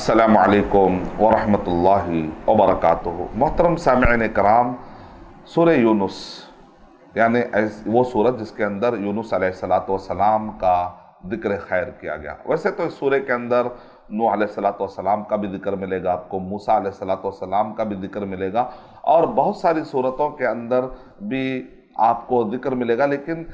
अस्सलामु अलैकुम वरहमतुल्लाहि वबरकातुहू। मोहतरम सामिईन कराम, सूरह यूनुस यानी वो सूरत जिसके अंदर यूनुस अलैहिस्सलातु वस्सलाम का जिक्र खैर किया गया। वैसे तो इस सूरह के अंदर नूह अलैहिस्सलातु वस्सलाम का भी जिक्र मिलेगा आपको, मूसा अलैहिस्सलातु वस्सलाम का भी जिक्र मिलेगा और बहुत सारी सूरतों के अंदर भी आपको जिक्र मिलेगा, लेकिन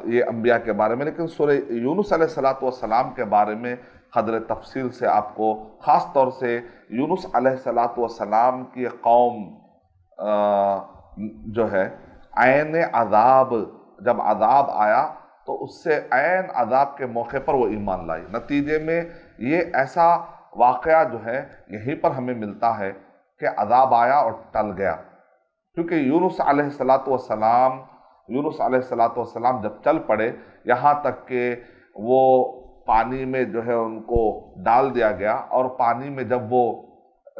ये अंबिया के बारे में। लेकिन सूरह यूनुस अलैहिस्सलातु वस्सलाम के बारे में क़द्र तफसील से आपको, ख़ास तौर से यूनुस अलैहिस्सलातु वस्सलाम की कौम जो है ऐन अज़ाब, जब अज़ाब आया तो उससे ऐन अज़ाब के मौके पर वो ईमान लाई। नतीजे में ये ऐसा वाक़या जो है यहीं पर हमें मिलता है कि अज़ाब आया और टल गया, क्योंकि यूनुस अलैहिस्सलातु वस्सलाम जब चल पड़े, यहाँ तक कि वो पानी में जो है उनको डाल दिया गया और पानी में जब वो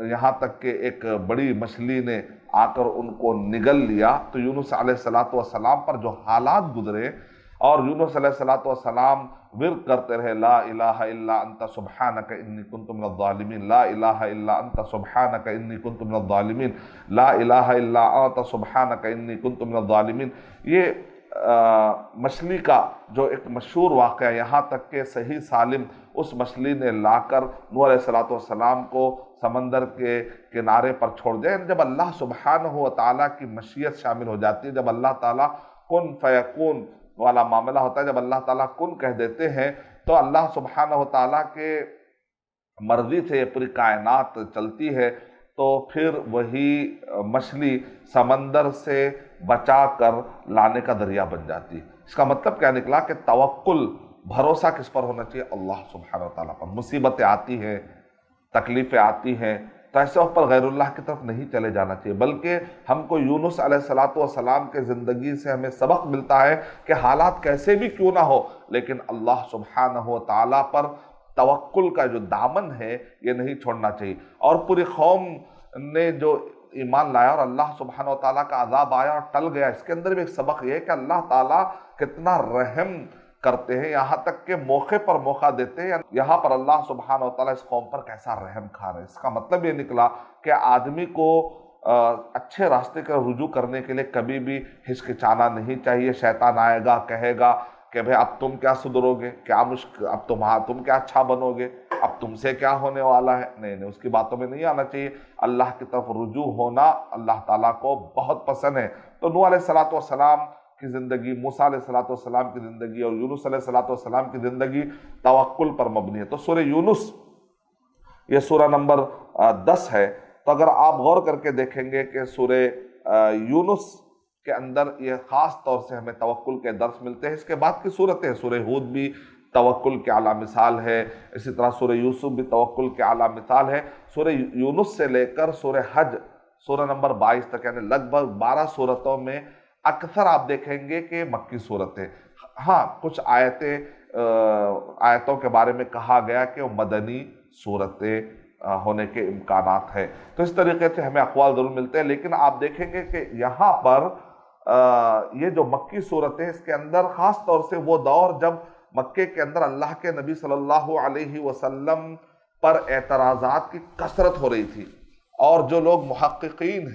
यहाँ तक कि एक बड़ी मछली ने आकर उनको निगल लिया, तो यूनुस अलैहिस्सलातु वस्सलाम पर जो हालात गुजरे और यूनुस अलैहिस्सलातु वस्सलाम विर्द करते रहे, ला इलाहा इल्ला अंता सुब्हानका इन्नी कुन्तु मिनज़ ज़ालिमीन, ला इलाहा इल्ला अंता सुब्हानका इन्नी कुन्तु मिनज़ ज़ालिमीन, ला इलाहा इल्ला अंता सुब्हानका इन्नी कुन्तु मिनज़ ज़ालिमीन। ये मछली का जो एक मशहूर वाक़या, यहाँ तक के सही सालिम उस मछली ने लाकर नूह अलैहिस्सलातु वस्सलाम को समंदर के किनारे पर छोड़ दिया। जब अल्लाह सुब्हानहू व तआला की मशीयत शामिल हो जाती है, जब अल्लाह ताला कुन फयकून वाला मामला होता है, जब अल्लाह ताला कुन कह देते हैं तो अल्लाह सुब्हानहू व तआला के मर्जी से ये पूरी कायनात चलती है। तो फिर वही मछली समंदर से बचा कर लाने का दरिया बन जाती है। इसका मतलब क्या निकला कि तवक्कुल, भरोसा किस पर होना चाहिए? अल्लाह सुब्हानहू व तआला पर। मुसीबतें आती हैं, तकलीफ़ें आती हैं, तो ऐसे वक्त पर गैरुल्लाह की तरफ नहीं चले जाना चाहिए, बल्कि हमको यूनुस अलैहिस्सलातु वस्सलाम के ज़िंदगी से हमें सबक मिलता है कि हालात कैसे भी क्यों ना हो, लेकिन अल्लाह सुब्हानहू व तआला पर तवक्कुल का जो दामन है ये नहीं छोड़ना चाहिए। और पूरी कौम ने जो ईमान लाया और अल्लाह सुब्हानहू व तआला का अज़ाब आया और टल गया, इसके अंदर भी एक सबक ये है कि अल्लाह ताला कितना रहम करते हैं, यहाँ तक के मौके पर मौका देते हैं। यहाँ पर अल्लाह सुब्हानहू व तआला इस कौम पर कैसा रहम खा रहे हैं। इसका मतलब ये निकला कि आदमी को अच्छे रास्ते का रुजू करने के लिए कभी भी हिचकिचाना नहीं चाहिए। शैतान आएगा, कहेगा कि भाई अब तुम क्या सुधरोगे, क्या मुश्किल, अब तुम क्या अच्छा बनोगे, अब तुमसे क्या होने वाला है। नहीं, उसकी बातों में नहीं आना चाहिए। अल्लाह की तरफ रुजू होना अल्लाह ताला को बहुत पसंद है। तो नूह अलैहिस्सलातु वस्सलाम की ज़िंदगी, मूसा अलैहिस्सलातु वस्सलाम की ज़िंदगी और यूनुस अलैहिस्सलातु वस्सलाम की ज़िंदगी तवक्कुल पर मबनी है। तो सूरह यूनुस ये सूरह नंबर 10 है। तो अगर आप गौर करके देखेंगे कि सूरह यूनुस के अंदर ये ख़ास तौर से हमें तवक्कुल के दर्स मिलते हैं। इसके बाद की सूरतें, सूरह हूद भी तवक्कुल के आला मिसाल है, इसी तरह सूरह यूसुफ भी तवक्कुल के आला मिसाल है। सूरह यूनुस से लेकर सूरह हज, सूरह नंबर 22 तक, यानी लगभग 12 सूरतों में अक्सर आप देखेंगे कि मक्की सूरतें। हाँ, कुछ आयतों के बारे में कहा गया कि वो मदनी सूरतें होने के इम्कानात है। तो इस तरीके से हमें अक़वाल ज़रूर मिलते हैं, लेकिन आप देखेंगे कि यहाँ पर ये जो मक्की सूरतें, इसके अंदर ख़ास तौर से वो दौर जब मक्के के अंदर अल्लाह के नबी सल्लल्लाहु अलैहि वसल्लम पर एतराज़ात की कसरत हो रही थी, और जो लोग मुहक्किकीन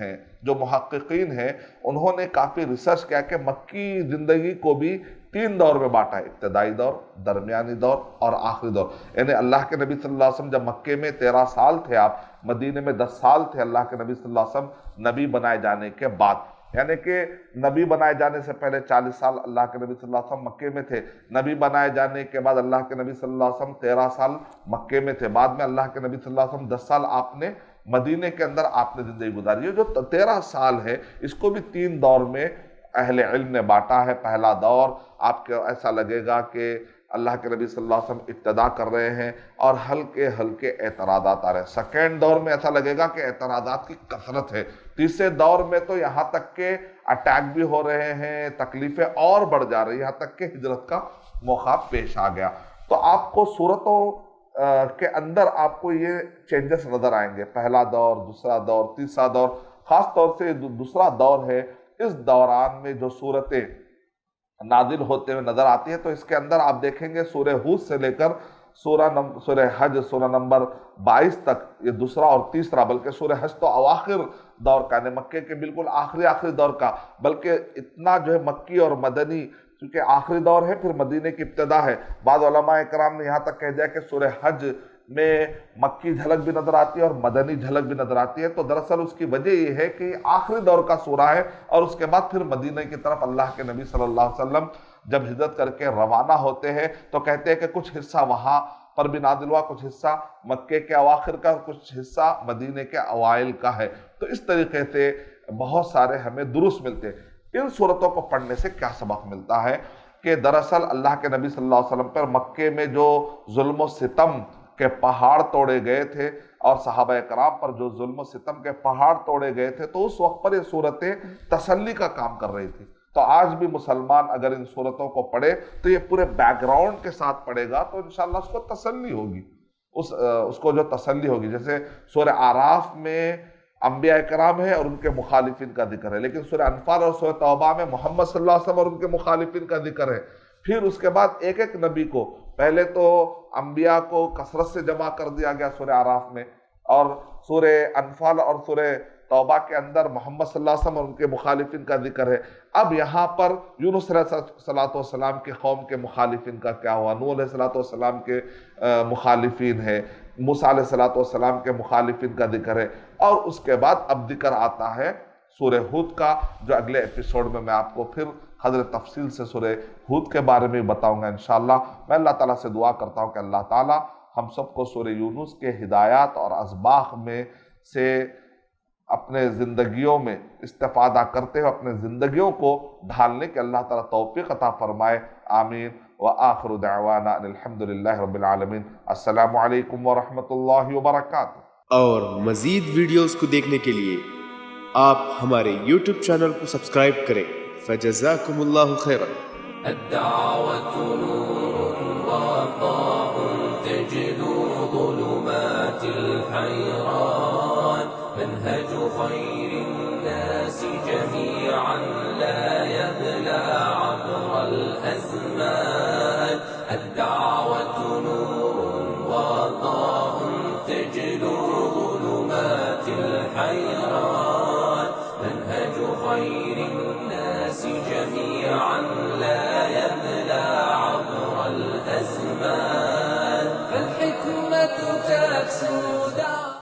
हैं उन्होंने काफ़ी रिसर्च किया कि मक्की ज़िंदगी को भी 3 दौर में बांटा है, इब्तदाई दौर, दरमियानी दौर और आखिरी दौर। यानी अल्लाह के नबी सल्लल्लाहु अलैहि वसल्लम जब मक्के में 13 साल थे, आप मदीने में 10 साल थे अल्लाह के नबी सल्लल्लाहु अलैहि वसल्लम नबी बनाए जाने के बाद, यानी कि नबी बनाए जाने से पहले 40 साल अल्लाह के नबी सल्लल्लाहु अलैहि वसल्लम मक्के में थे। नबी बनाए जाने के बाद अल्लाह के नबी सल्लल्लाहु अलैहि वसल्लम 13 साल मक्के में थे। बाद में अल्लाह के नबी सल्लल्लाहु अलैहि वसल्लम 10 साल आपने मदीने के अंदर आपने ज़िंदगी गुजारी है। जो 13 साल है, इसको भी 3 दौर में अहले इल्म ने बांटा है। पहला दौर आपको ऐसा लगेगा कि अल्लाह के नबी सल्लल्लाहु अलैहि वसल्लम इब्तिदा कर रहे हैं और हल्के हल्के एतराज़ात आ रहे हैं। सेकेंड दौर में ऐसा लगेगा कि एतराज़ात की कसरत है। तीसरे दौर में तो यहाँ तक के अटैक भी हो रहे हैं, तकलीफ़ें और बढ़ जा रही हैं, यहाँ तक के हिजरत का मौका पेश आ गया। तो आपको सूरतों के अंदर आपको ये चेंजेस नज़र आएंगे। पहला दौर, दूसरा दौर, तीसरा दौर। ख़ास तौर से दूसरा दौर है, इस दौरान में जो सूरतें नाजिल होते हुए नजर आती है, तो इसके अंदर आप देखेंगे सूरह हूद से लेकर سورہ حج سورہ نمبر 22 تک، یہ دوسرا اور تیسرا، بلکہ سورہ حج تو اواخر دور کا، یعنی مکے کے بالکل آخری دور کا، بلکہ اتنا جو ہے مکی اور مدنی، کیونکہ آخری دور ہے پھر مدینے کی ابتدا ہے۔ بعض علماء کرام نے یہاں تک کہہ دیا کہ سورہ حج میں مکی جھلک بھی نظر آتی ہے اور مدنی جھلک بھی نظر آتی ہے، تو دراصل اس کی وجہ یہ ہے کہ یہ آخری دور کا سورہ ہے، اور اس کے بعد پھر مدینہ کی طرف اللہ کے نبی صلی اللہ علیہ وسلم جب ہجرت کر کے روانہ ہوتے ہیں تو کہتے ہیں کہ کچھ حصہ وہاں پر بھی نازل ہوا، کچھ حصہ مکے کے اواخر کا، کچھ حصہ مدینے کے اوائل کا ہے۔ تو اس طریقے سے بہت سارے ہمیں دروس ملتے ہیں۔ ان صورتوں کو پڑھنے سے کیا سبق ملتا ہے کہ دراصل اللہ کے نبی صلی اللہ علیہ وسلم پر مکے میں جو ظلم و ستم کے پہاڑ توڑے گئے تھے، اور صحابہ کرام پر جو ظلم و ستم کے پہاڑ توڑے گئے تھے، تو اس وقت پر یہ صورتیں تسلی کا کام کر رہی تھی۔ تو آج بھی مسلمان اگر ان صورتوں کو پڑھے تو یہ پورے بیک گراؤنڈ کے ساتھ پڑھے گا تو انشاءاللہ اس کو تسلی ہوگی، اس کو جو تسلی ہوگی۔ جیسے سورہ اعراف میں انبیاء کرام ہے اور ان کے مخالفین کا ذکر ہے، لیکن سورہ انفال اور سورہ توبہ میں محمد صلی اللہ علیہ وسلم اور ان کے مخالفین کا ذکر ہے۔ پھر اس کے بعد ایک ایک نبی کو، پہلے تو انبیاء کو کثرت سے جمع کر دیا گیا سورہ اعراف میں، اور سورہ انفال اور سورہ توبہ کے اندر محمد صلی اللہ علیہ وسلم اور ان کے مخالفین کا ذکر ہے۔ اب یہاں پر یونس علیہ السلام کے قوم کے مخالفین کا کیا ہوا، نوح علیہ السلام کے مخالفین ہے، موسیٰ علیہ السلام کے مخالفین کا ذکر ہے، اور اس کے بعد اب ذکر آتا ہے سورہ ہود کا، جو اگلے ایپیسوڈ میں آپ کو پھر قدر تفصیل سے سورہ ہود کے بارے میں بتاؤں گا انشاءاللہ۔ میں اللہ تعالیٰ سے دعا کرتا ہوں کہ اللہ تعالیٰ ہم سب کو سورہ یونس کے ہدایات اور اسباق میں سے اپنے زندگیوں میں استفادہ کرتے ہوئے اپنے زندگیوں کو ڈھالنے کے اللہ تعالیٰ توفیق عطا فرمائے، آمین۔ وآخر دعوانا الحمدللہ رب العالمین۔ السلام علیکم ورحمۃ اللہ وبرکاتہ۔ اور مزید ویڈیوز کو دیکھنے کے لیے آپ ہمارے یوٹیوب چینل کو سبسکرائب کریں۔ فجزاکم اللہ خیرا۔ الدعوة نور وضاء تجلو ظلمات الحيران، منهج خير الناس جميعا لا يبلى عبر الأزمان. الدعوة نور وضاء تجلو ظلمات الحيران، منهج خير الناس جميعا لا يبلى عبر الأزمان. فالحكمة تكسو